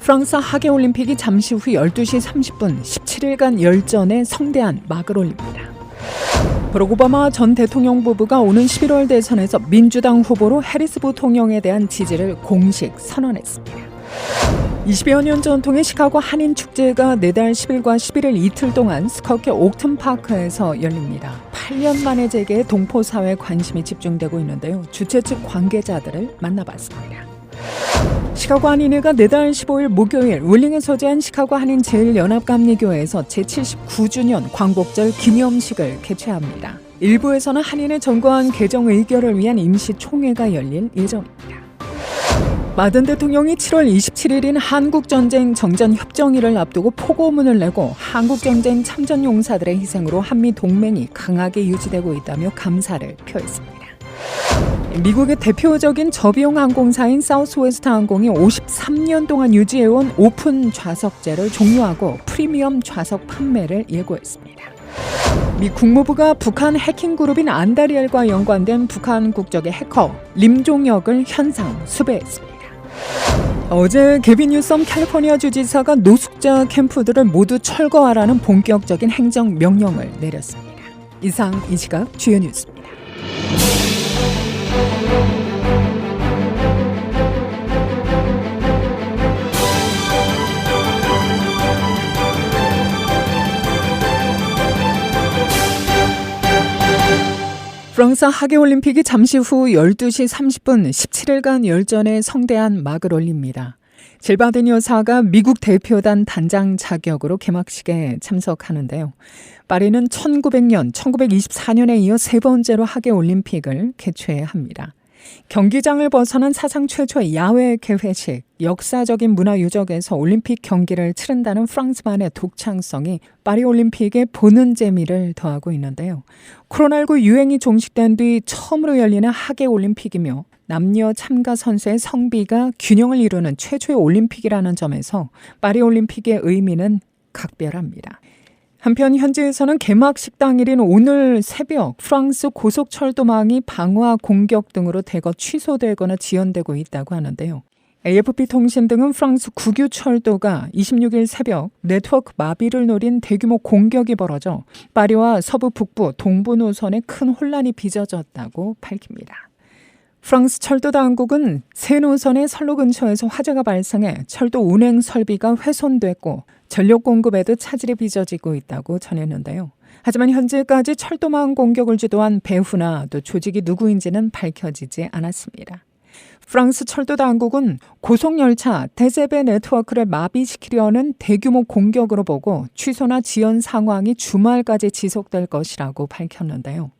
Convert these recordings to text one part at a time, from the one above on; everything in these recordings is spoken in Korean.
프랑스 하계올림픽이 잠시 후 12시 30분 17일간 열전에 성대한 막을 올립니다. 버락 오바마 전 대통령 부부가 오는 11월 대선에서 민주당 후보로 해리스 부통령에 대한 지지를 공식 선언했습니다. 20여 년 전통의 시카고 한인축제가 내달 10일과 11일 이틀 동안 스커키 옥튼파크에서 열립니다. 8년 만에 재개해 동포사회에 관심이 집중되고 있는데요. 주최 측 관계자들을 만나봤습니다. 시카고 한인회가 내달 15일 목요일 울링에 소재한 시카고 한인 제일연합감리교회에서 제79주년 광복절 기념식을 개최합니다. 일부에서는 한인회 정관 개정 의결을 위한 임시총회가 열릴 예정입니다. 바이든 대통령이 7월 27일인 한국전쟁 정전협정일을 앞두고 포고문을 내고 한국전쟁 참전용사들의 희생으로 한미동맹이 강하게 유지되고 있다며 감사를 표했습니다. 미국의 대표적인 저비용 항공사인 사우스웨스트 항공이 53년 동안 유지해온 오픈 좌석제를 종료하고 프리미엄 좌석 판매를 예고했습니다. 미 국무부가 북한 해킹 그룹인 안다리엘과 연관된 북한 국적의 해커 림종혁을 현상 수배했습니다. 어제 게빈 뉴섬 캘리포니아 주지사가 노숙자 캠프들을 모두 철거하라는 본격적인 행정 명령을 내렸습니다. 이상 이 시각 주요 뉴스입니다. 프랑스 하계올림픽이 잠시 후 12시 30분 17일간 열전에 성대한 막을 올립니다. 질 바든 여사가 미국 대표단 단장 자격으로 개막식에 참석하는데요. 파리는 1900년, 1924년에 이어 세 번째로 하계올림픽을 개최합니다. 경기장을 벗어난 사상 최초의 야외 개회식, 역사적인 문화유적에서 올림픽 경기를 치른다는 프랑스만의 독창성이 파리올림픽에 보는 재미를 더하고 있는데요. 코로나19 유행이 종식된 뒤 처음으로 열리는 하계올림픽이며 남녀 참가 선수의 성비가 균형을 이루는 최초의 올림픽이라는 점에서 파리올림픽의 의미는 각별합니다. 한편 현지에서는 개막식 당일인 오늘 새벽 프랑스 고속철도망이 방화 공격 등으로 대거 취소되거나 지연되고 있다고 하는데요. AFP 통신 등은 프랑스 국유 철도가 26일 새벽 네트워크 마비를 노린 대규모 공격이 벌어져 파리와 서부 북부 동부 노선에 큰 혼란이 빚어졌다고 밝힙니다. 프랑스 철도 당국은 새 노선의 선로 근처에서 화재가 발생해 철도 운행 설비가 훼손됐고 전력 공급에도 차질이 빚어지고 있다고 전했는데요. 하지만 현재까지 철도망 공격을 주도한 배후나 또 조직이 누구인지는 밝혀지지 않았습니다. 프랑스 철도 당국은 고속열차 대제베 네트워크를 마비시키려는 대규모 공격으로 보고 취소나 지연 상황이 주말까지 지속될 것이라고 밝혔는데요.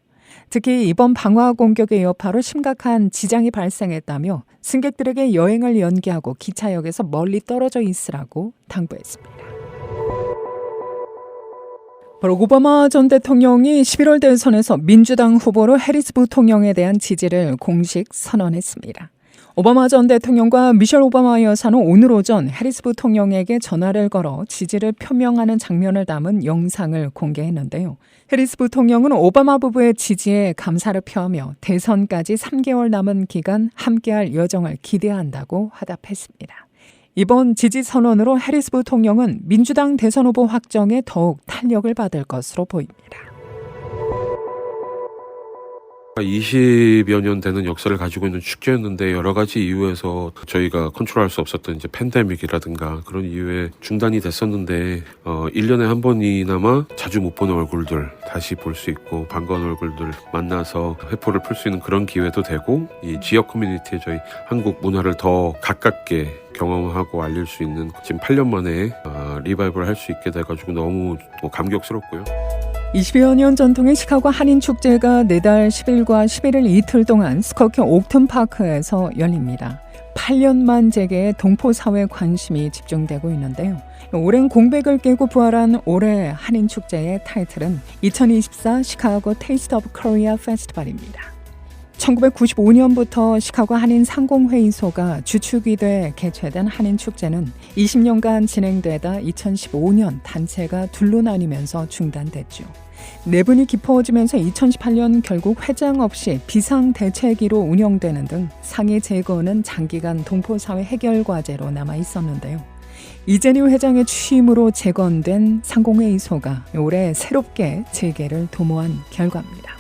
특히 이번 방화 공격의 여파로 심각한 지장이 발생했다며 승객들에게 여행을 연기하고 기차역에서 멀리 떨어져 있으라고 당부했습니다. 버락 오바마 전 대통령이 11월 대선에서 민주당 후보로 해리스 부통령에 대한 지지를 공식 선언했습니다. 오바마 전 대통령과 미셸 오바마 여사는 오늘 오전 해리스 부통령에게 전화를 걸어 지지를 표명하는 장면을 담은 영상을 공개했는데요. 해리스 부통령은 오바마 부부의 지지에 감사를 표하며 대선까지 3개월 남은 기간 함께할 여정을 기대한다고 화답했습니다. 이번 지지 선언으로 해리스 부통령은 민주당 대선 후보 확정에 더욱 탄력을 받을 것으로 보입니다. 20여 년 되는 역사를 가지고 있는 축제였는데 여러 가지 이유에서 저희가 컨트롤할 수 없었던 이제 팬데믹이라든가 그런 이유에 중단이 됐었는데 1년에 한 번이나마 자주 못 보는 얼굴들 다시 볼 수 있고 반가운 얼굴들 만나서 회포를 풀 수 있는 그런 기회도 되고 이 지역 커뮤니티에 저희 한국 문화를 더 가깝게 경험하고 알릴 수 있는 지금 8년 만에 리바이벌 할 수 있게 돼가지고 너무 감격스럽고요. 20여 년 전통의 시카고 한인축제가 내달 10일과 11일 이틀 동안 스커키 옥튼파크에서 열립니다. 8년만 재개해 동포사회에 관심이 집중되고 있는데요. 오랜 공백을 깨고 부활한 올해 한인축제의 타이틀은 2024 시카고 테이스트 오브 코리아 페스티벌입니다. 1995년부터 시카고 한인 상공회의소가 주축이 돼 개최된 한인축제는 20년간 진행되다 2015년 단체가 둘로 나뉘면서 중단됐죠. 내분이 깊어지면서 2018년 결국 회장 없이 비상대책위로 운영되는 등 상해 제거는 장기간 동포사회 해결 과제로 남아 있었는데요. 이재리 회장의 취임으로 재건된 상공회의소가 올해 새롭게 재개를 도모한 결과입니다.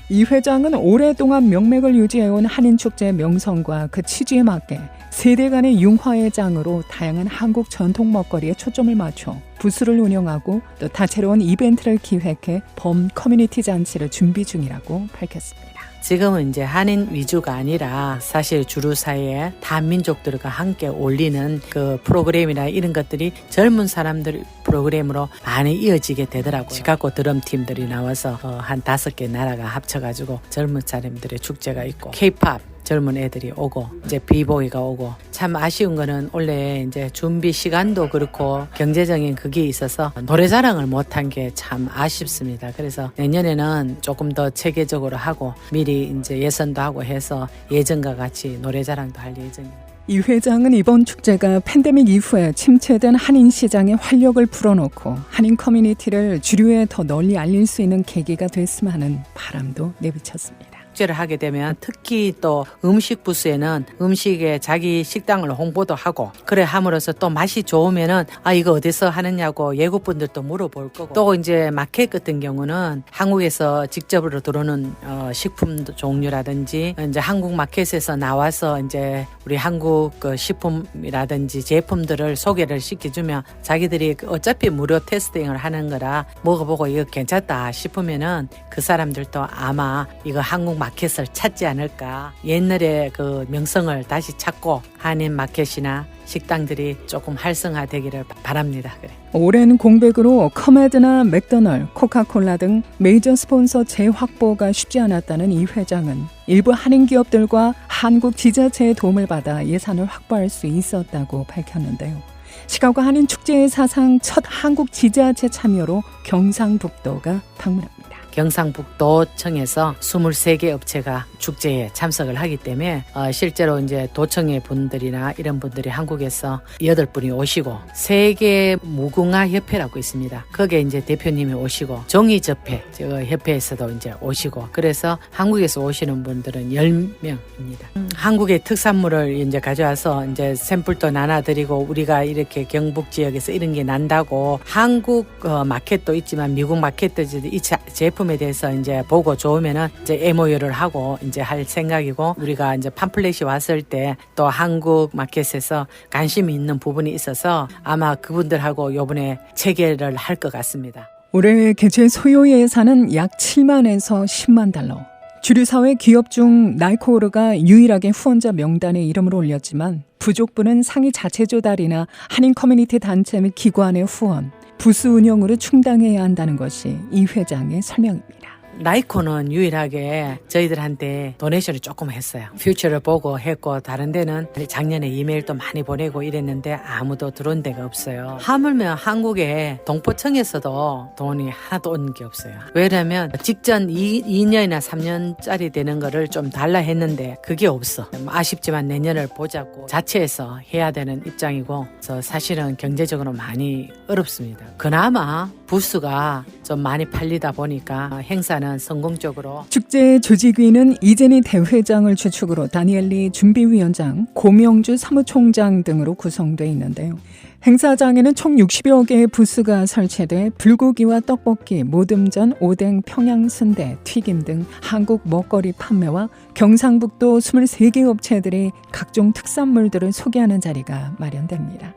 이 회장은 오랫동안 명맥을 유지해온 한인축제 명성과 그 취지에 맞게 세대 간의 융화의 장으로 다양한 한국 전통 먹거리에 초점을 맞춰 부스를 운영하고 또 다채로운 이벤트를 기획해 범 커뮤니티 잔치를 준비 중이라고 밝혔습니다. 지금은 이제 한인 위주가 아니라 사실 주류 사이에 다민족들과 함께 올리는 그 프로그램이나 이런 것들이 젊은 사람들 프로그램으로 많이 이어지게 되더라고요. 시카고 드럼팀들이 나와서 한 5개 나라가 합쳐가지고 젊은 사람들의 축제가 있고 K-팝 젊은 애들이 오고 이제 비보이가 오고 참 아쉬운 거는 원래 이제 준비 시간도 그렇고 경제적인 그게 있어서 노래 자랑을 못한 게 참 아쉽습니다. 그래서 내년에는 조금 더 체계적으로 하고 미리 이제 예선도 하고 해서 예전과 같이 노래 자랑도 할 예정입니다. 이 회장은 이번 축제가 팬데믹 이후에 침체된 한인 시장에 활력을 불어넣고 한인 커뮤니티를 주류에 더 널리 알릴 수 있는 계기가 됐으면 하는 바람도 내비쳤습니다. 축제를 하게 되면 특히 또 음식 부스에는 음식에 자기 식당을 홍보도 하고 그래 함으로써 또 맛이 좋으면은 이거 어디서 하느냐고 외국분들도 물어볼 거고 또 이제 마켓 같은 경우는 한국에서 직접으로 들어오는 식품 종류라든지 이제 한국 마켓에서 나와서 이제 우리 한국 그 식품이라든지 제품들을 소개를 시켜주면 자기들이 어차피 무료 테스팅을 하는 거라 먹어보고 이거 괜찮다 싶으면은 그 사람들도 아마 이거 한국 마켓을 찾지 않을까. 옛날에 그 명성을 다시 찾고 한인 마켓이나 식당들이 조금 활성화되기를 바랍니다. 그래. 올해는 공백으로 커메드나 맥도널, 코카콜라 등 메이저 스폰서 재확보가 쉽지 않았다는 이 회장은 일부 한인 기업들과 한국 지자체의 도움을 받아 예산을 확보할 수 있었다고 밝혔는데요. 시카고 한인 축제의 사상 첫 한국 지자체 참여로 경상북도가 방문합니다. 경상북도청에서 23개 업체가 축제에 참석을 하기 때문에 실제로 이제 도청의 분들이나 이런 분들이 한국에서 8분이 오시고 세계 무궁화 협회라고 있습니다. 거기에 이제 대표님이 오시고 종이접회 협회에서도 이제 오시고 그래서 한국에서 오시는 분들은 10명입니다. 한국의 특산물을 이제 가져와서 이제 샘플도 나눠드리고 우리가 이렇게 경북 지역에서 이런 게 난다고 한국 마켓도 있지만 미국 마켓도 이 제품에 대해서 이제 보고 좋으면은 이제 MOU를 하고 이제 할 생각이고 우리가 이제 팜플렛이 왔을 때 또 한국 마켓에서 관심이 있는 부분이 있어서 아마 그분들하고 요번에 체결을 할 것 같습니다. 올해 개최 소요 예산은 약 7만에서 10만 달러. 주류사회 기업 중 나이코르가 유일하게 후원자 명단에 이름을 올렸지만 부족분은 상위 자체 조달이나 한인 커뮤니티 단체 및 기관의 후원, 부스 운영으로 충당해야 한다는 것이 이 회장의 설명입니다. 나이코는 유일하게 저희들한테 도네이션을 조금 했어요. 퓨처를 보고 했고 다른 데는 작년에 이메일도 많이 보내고 이랬는데 아무도 들어온 데가 없어요. 하물며 한국에 동포청에서도 돈이 하나도 온 게 없어요. 왜냐면 직전 2년이나 3년짜리 되는 거를 좀 달라 했는데 그게 없어. 아쉽지만 내년을 보자고 자체에서 해야 되는 입장이고 그래서 사실은 경제적으로 많이 어렵습니다. 그나마 부스가 좀 많이 팔리다 보니까 행사는 성공적으로. 축제 조직위는 이재니 대회장을 주축으로 다니엘리 준비위원장, 고명주 사무총장 등으로 구성되어 있는데요. 행사장에는 총 60여 개의 부스가 설치돼 불고기와 떡볶이, 모듬전, 오뎅, 평양순대, 튀김 등 한국 먹거리 판매와 경상북도 23개 업체들이 각종 특산물들을 소개하는 자리가 마련됩니다.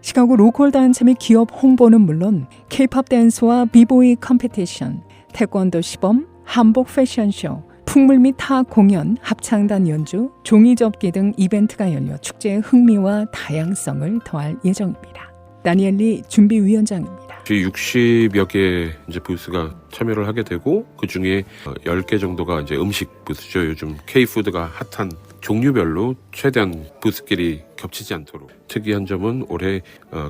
시카고 로컬 단체 및 기업 홍보는 물론 K-팝 댄스와 비보이 컴피티션, 태권도 시범, 한복 패션쇼, 풍물 및 타 공연, 합창단 연주, 종이접기 등 이벤트가 열려 축제의 흥미와 다양성을 더할 예정입니다. 다니엘리 준비위원장입니다. 60여 개 이제 부스가 참여를 하게 되고 그 중에 10개 정도가 이제 음식 부스죠. 요즘 K-푸드가 핫한 종류별로 최대한 부스끼리 겹치지 않도록. 특이한 점은 올해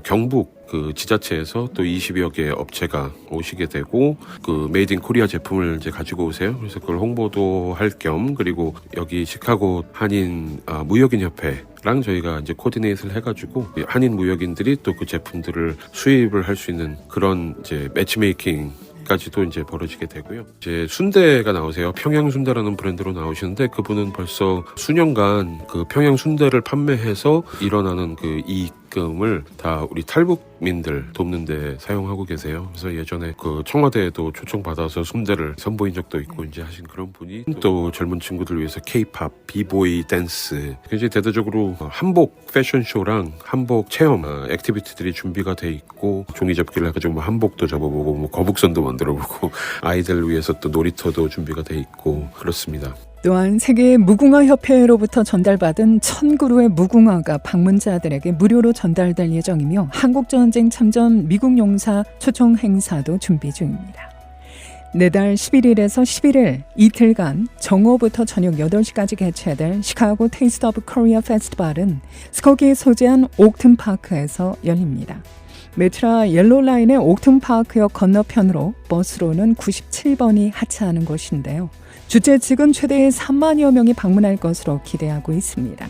경북 그 지자체에서 또 20여 개의 업체가 오시게 되고 그 메이드 인 코리아 제품을 이제 가지고 오세요. 그래서 그걸 홍보도 할 겸 그리고 여기 시카고 한인 무역인 협회랑 저희가 이제 코디네이트를 해가지고 한인 무역인들이 또 그 제품들을 수입을 할 수 있는 그런 이제 매치메이킹 까지도 이제 벌어지게 되고요. 이제 순대가 나오세요. 평양 순대라는 브랜드로 나오시는데 그분은 벌써 수년간 그 평양 순대를 판매해서 일어나는 그 이익 입금을 다 우리 탈북민들 돕는 데 사용하고 계세요. 그래서 예전에 그 청와대에도 초청받아서 순대를 선보인 적도 있고 이제 하신 그런 분이 또 젊은 친구들 위해서 K-팝, 비보이 댄스, 굉장히 대대적으로 한복 패션쇼랑 한복 체험 액티비티들이 준비가 돼 있고 종이 접기를 해가지고 뭐 한복도 접어보고 뭐 거북선도 만들어보고 아이들 위해서 또 놀이터도 준비가 돼 있고 그렇습니다. 또한 세계 무궁화 협회로부터 전달받은 1000그루의 무궁화가 방문자들에게 무료로 전달될 예정이며 한국전쟁 참전 미국 용사 초청 행사도 준비 중입니다. 내달 11일에서 11일 이틀간 정오부터 저녁 8시까지 개최될 시카고 테이스트 오브 코리아 페스티벌은 스코기에 소재한 옥튼파크에서 열립니다. 메트라 옐로라인의 옥튼파크역 건너편으로 버스로는 97번이 하차하는 곳인데요. 주최 측은 최대 3만여 명이 방문할 것으로 기대하고 있습니다.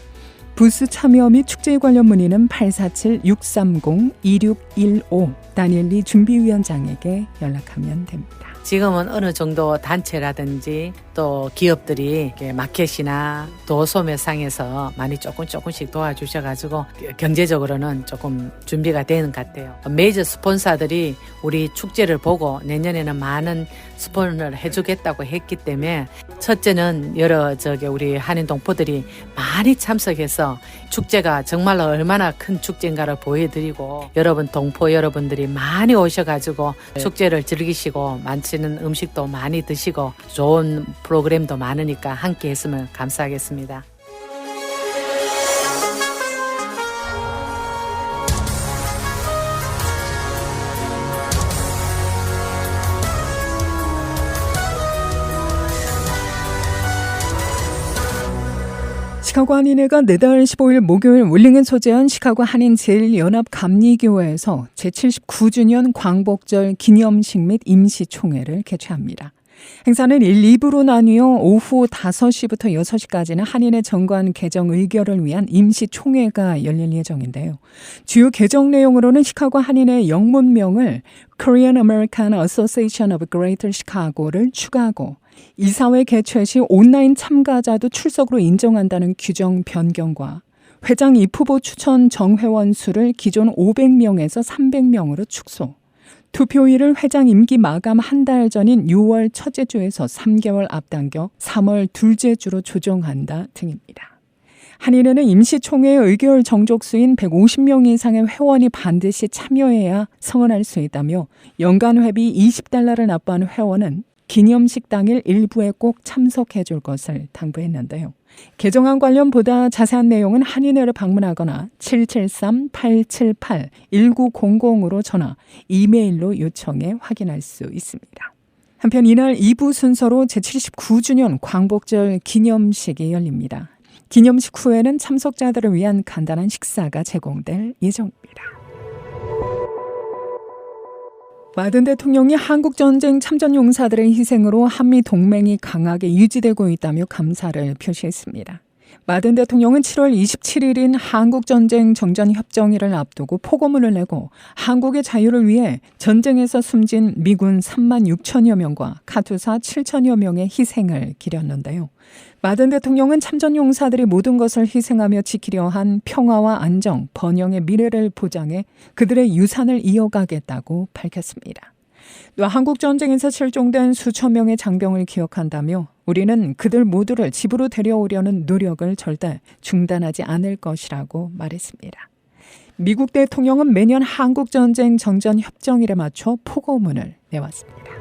부스 참여 및 축제 관련 문의는 847-630-2615 다니엘리 준비위원장에게 연락하면 됩니다. 지금은 어느 정도 단체라든지 또 기업들이 이렇게 마켓이나 도소매상에서 많이 조금씩 도와주셔가지고 경제적으로는 조금 준비가 되는 것 같아요. 메이저 스폰서들이 우리 축제를 보고 내년에는 많은 스폰을 해주겠다고 했기 때문에 첫째는 여러 우리 한인 동포들이 많이 참석해서 축제가 정말로 얼마나 큰 축제인가를 보여드리고 여러분 동포 여러분들이 많이 오셔가지고 축제를 즐기시고 맛있는 음식도 많이 드시고 좋은 프로그램도 많으니까 함께 했으면 감사하겠습니다. 시카고 한인회가 내달 15일 목요일 울링에 소재한 시카고 한인 제일연합 감리교회에서 제79주년 광복절 기념식 및 임시총회를 개최합니다. 행사는 1, 2부로 나뉘어 오후 5시부터 6시까지는 한인회 정관 개정 의결을 위한 임시총회가 열릴 예정인데요. 주요 개정 내용으로는 시카고 한인회 영문명을 Korean American Association of Greater Chicago를 추가하고 이사회 개최 시 온라인 참가자도 출석으로 인정한다는 규정 변경과 회장 입후보 추천 정회원 수를 기존 500명에서 300명으로 축소, 투표일을 회장 임기 마감 한 달 전인 6월 첫째 주에서 3개월 앞당겨 3월 둘째 주로 조정한다 등입니다. 한인회는 임시총회의 의결 정족수인 150명 이상의 회원이 반드시 참여해야 성원할 수 있다며 연간 회비 $20를 납부한 회원은 기념식 당일 일부에 꼭 참석해 줄 것을 당부했는데요. 개정안 관련 보다 자세한 내용은 한인회를 방문하거나 773-878-1900으로 전화, 이메일로 요청해 확인할 수 있습니다. 한편 이날 2부 순서로 제79주년 광복절 기념식이 열립니다. 기념식 후에는 참석자들을 위한 간단한 식사가 제공될 예정입니다. 바이든 대통령이 한국전쟁 참전용사들의 희생으로 한미동맹이 강하게 유지되고 있다며 감사를 표시했습니다. 바이든 대통령은 7월 27일인 한국전쟁 정전협정일을 앞두고 포고문을 내고 한국의 자유를 위해 전쟁에서 숨진 미군 3만 6천여 명과 카투사 7천여 명의 희생을 기렸는데요. 바이든 대통령은 참전용사들이 모든 것을 희생하며 지키려 한 평화와 안정, 번영의 미래를 보장해 그들의 유산을 이어가겠다고 밝혔습니다. 또 한국전쟁에서 실종된 수천 명의 장병을 기억한다며 우리는 그들 모두를 집으로 데려오려는 노력을 절대 중단하지 않을 것이라고 말했습니다. 미국 대통령은 매년 한국전쟁 정전협정일에 맞춰 포고문을 내왔습니다.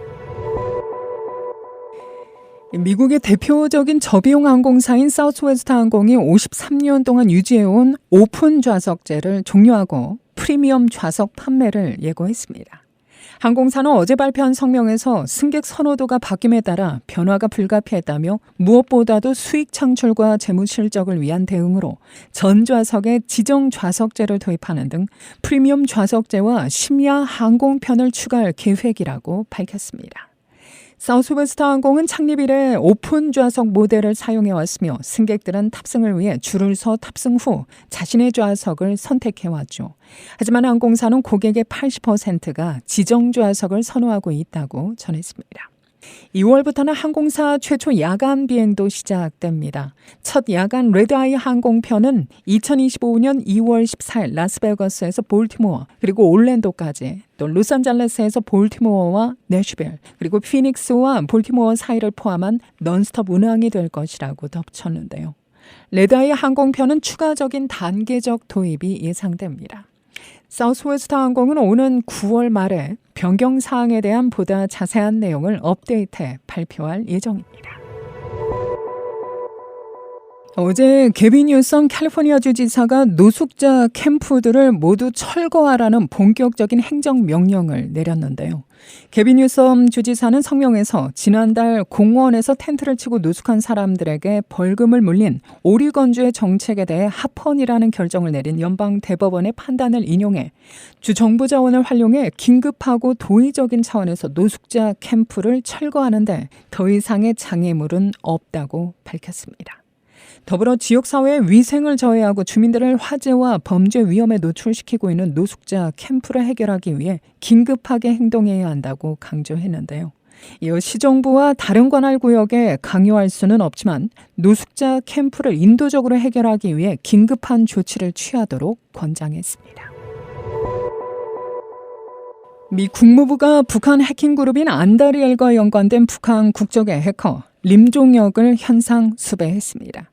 미국의 대표적인 저비용 항공사인 사우스웨스트 항공이 53년 동안 유지해온 오픈 좌석제를 종료하고 프리미엄 좌석 판매를 예고했습니다. 항공사는 어제 발표한 성명에서 승객 선호도가 바뀜에 따라 변화가 불가피했다며 무엇보다도 수익 창출과 재무 실적을 위한 대응으로 전 좌석에 지정 좌석제를 도입하는 등 프리미엄 좌석제와 심야 항공편을 추가할 계획이라고 밝혔습니다. 사우스웨스트 항공은 창립 이래 오픈 좌석 모델을 사용해왔으며 승객들은 탑승을 위해 줄을 서 탑승 후 자신의 좌석을 선택해왔죠. 하지만 항공사는 고객의 80%가 지정 좌석을 선호하고 있다고 전했습니다. 2월부터는 항공사 최초 야간 비행도 시작됩니다. 첫 야간 레드아이 항공편은 2025년 2월 14일 라스베가스에서 볼티모어 그리고 올랜도까지, 또 로스앤젤레스에서 볼티모어와 내슈빌 그리고 피닉스와 볼티모어 사이를 포함한 넌스톱 운항이 될 것이라고 덧붙였는데요. 레드아이 항공편은 추가적인 단계적 도입이 예상됩니다. 사우스웨스트 항공은 오는 9월 말에 변경 사항에 대한 보다 자세한 내용을 업데이트해 발표할 예정입니다. 어제 게빈 뉴섬 캘리포니아 주지사가 노숙자 캠프들을 모두 철거하라는 본격적인 행정명령을 내렸는데요. 게빈 뉴섬 주지사는 성명에서 지난달 공원에서 텐트를 치고 노숙한 사람들에게 벌금을 물린 오리건주의 정책에 대해 합헌이라는 결정을 내린 연방 대법원의 판단을 인용해 주 정부 자원을 활용해 긴급하고 도의적인 차원에서 노숙자 캠프를 철거하는데 더 이상의 장애물은 없다고 밝혔습니다. 더불어 지역사회의 위생을 저해하고 주민들을 화재와 범죄 위험에 노출시키고 있는 노숙자 캠프를 해결하기 위해 긴급하게 행동해야 한다고 강조했는데요. 이어 시정부와 다른 관할 구역에 강요할 수는 없지만 노숙자 캠프를 인도적으로 해결하기 위해 긴급한 조치를 취하도록 권장했습니다. 미 국무부가 북한 해킹 그룹인 안다리엘과 연관된 북한 국적의 해커 림종혁을 현상 수배했습니다.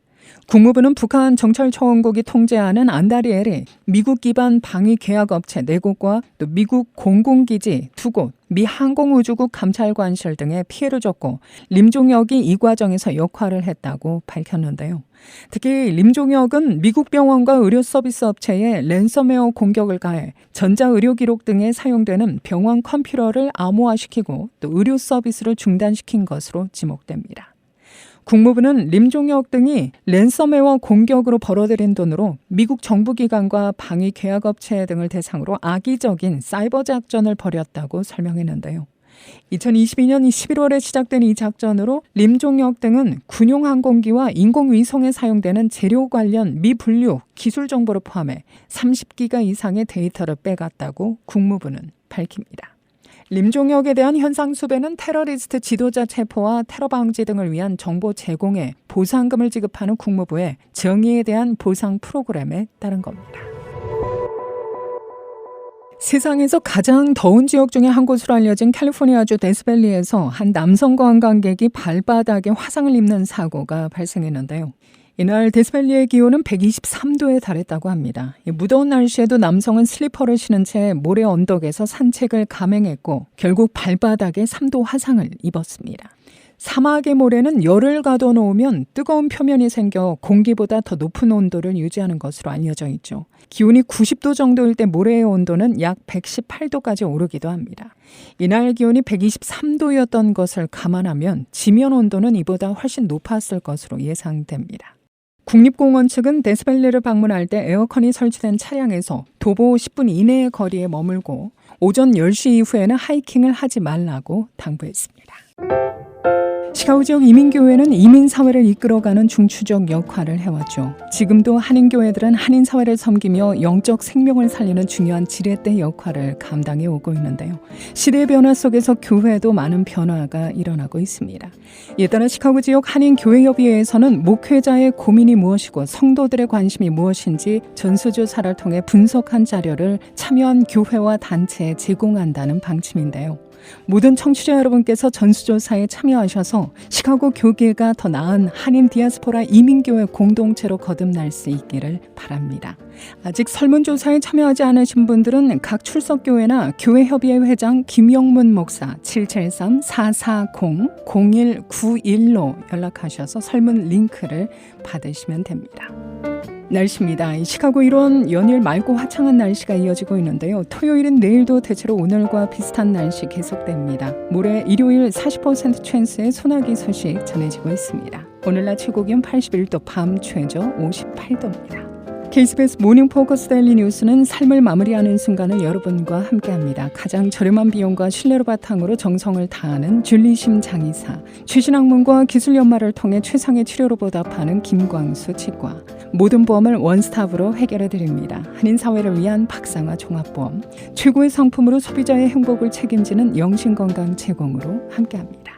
국무부는 북한 정찰청원국이 통제하는 안다리엘이 미국 기반 방위 계약업체 4곳과 또 미국 공군기지 2곳, 미 항공우주국 감찰관실 등에 피해를 줬고 림종혁이 이 과정에서 역할을 했다고 밝혔는데요. 특히 림종혁은 미국 병원과 의료 서비스 업체에 랜섬웨어 공격을 가해 전자의료 기록 등에 사용되는 병원 컴퓨터를 암호화시키고 또 의료 서비스를 중단시킨 것으로 지목됩니다. 국무부는 림종혁 등이 랜섬웨어 공격으로 벌어들인 돈으로 미국 정부기관과 방위 계약업체 등을 대상으로 악의적인 사이버 작전을 벌였다고 설명했는데요. 2022년 11월에 시작된 이 작전으로 림종혁 등은 군용 항공기와 인공위성에 사용되는 재료 관련 미분류 기술 정보를 포함해 30기가 이상의 데이터를 빼갔다고 국무부는 밝힙니다. 림종혁에 대한 현상 수배는 테러리스트 지도자 체포와 테러 방지 등을 위한 정보 제공에 보상금을 지급하는 국무부의 정의에 대한 보상 프로그램에 따른 겁니다. 세상에서 가장 더운 지역 중에 한 곳으로 알려진 캘리포니아주 데스밸리에서 한 남성 관광객이 발바닥에 화상을 입는 사고가 발생했는데요. 이날 데스밸리의 기온은 123도에 달했다고 합니다. 무더운 날씨에도 남성은 슬리퍼를 신은 채 모래 언덕에서 산책을 감행했고 결국 발바닥에 3도 화상을 입었습니다. 사막의 모래는 열을 가둬놓으면 뜨거운 표면이 생겨 공기보다 더 높은 온도를 유지하는 것으로 알려져 있죠. 기온이 90도 정도일 때 모래의 온도는 약 118도까지 오르기도 합니다. 이날 기온이 123도였던 것을 감안하면 지면 온도는 이보다 훨씬 높았을 것으로 예상됩니다. 국립공원 측은 데스밸리를 방문할 때 에어컨이 설치된 차량에서 도보 10분 이내의 거리에 머물고 오전 10시 이후에는 하이킹을 하지 말라고 당부했습니다. 시카고 지역 이민교회는 이민사회를 이끌어가는 중추적 역할을 해왔죠. 지금도 한인교회들은 한인사회를 섬기며 영적 생명을 살리는 중요한 지렛대 역할을 감당해 오고 있는데요. 시대의 변화 속에서 교회도 많은 변화가 일어나고 있습니다. 이에 따라 시카고 지역 한인교회협의회에서는 목회자의 고민이 무엇이고 성도들의 관심이 무엇인지 전수조사를 통해 분석한 자료를 참여한 교회와 단체에 제공한다는 방침인데요. 모든 청취자 여러분께서 전수조사에 참여하셔서 시카고 교계가 더 나은 한인 디아스포라 이민교회 공동체로 거듭날 수 있기를 바랍니다. 아직 설문조사에 참여하지 않으신 분들은 각 출석교회나 교회협의회 회장 김영문 목사 773-440-0191로 연락하셔서 설문 링크를 받으시면 됩니다. 날씨입니다. 시카고 이런 연일 맑고 화창한 날씨가 이어지고 있는데요. 토요일은 내일도 대체로 오늘과 비슷한 날씨 계속됩니다. 모레 일요일 40% 찬스의 소나기 소식 전해지고 있습니다. 오늘 낮 최고기온 81도, 밤 최저 58도입니다. KBS 모닝 포커스 데일리 뉴스는 삶을 마무리하는 순간을 여러분과 함께합니다. 가장 저렴한 비용과 신뢰를 바탕으로 정성을 다하는 줄리심 장의사, 최신 학문과 기술 연마를 통해 최상의 치료로 보답하는 김광수 치과, 모든 보험을 원스톱으로 해결해드립니다. 한인사회를 위한 박상화 종합보험, 최고의 상품으로 소비자의 행복을 책임지는 영신건강 제공으로 함께합니다.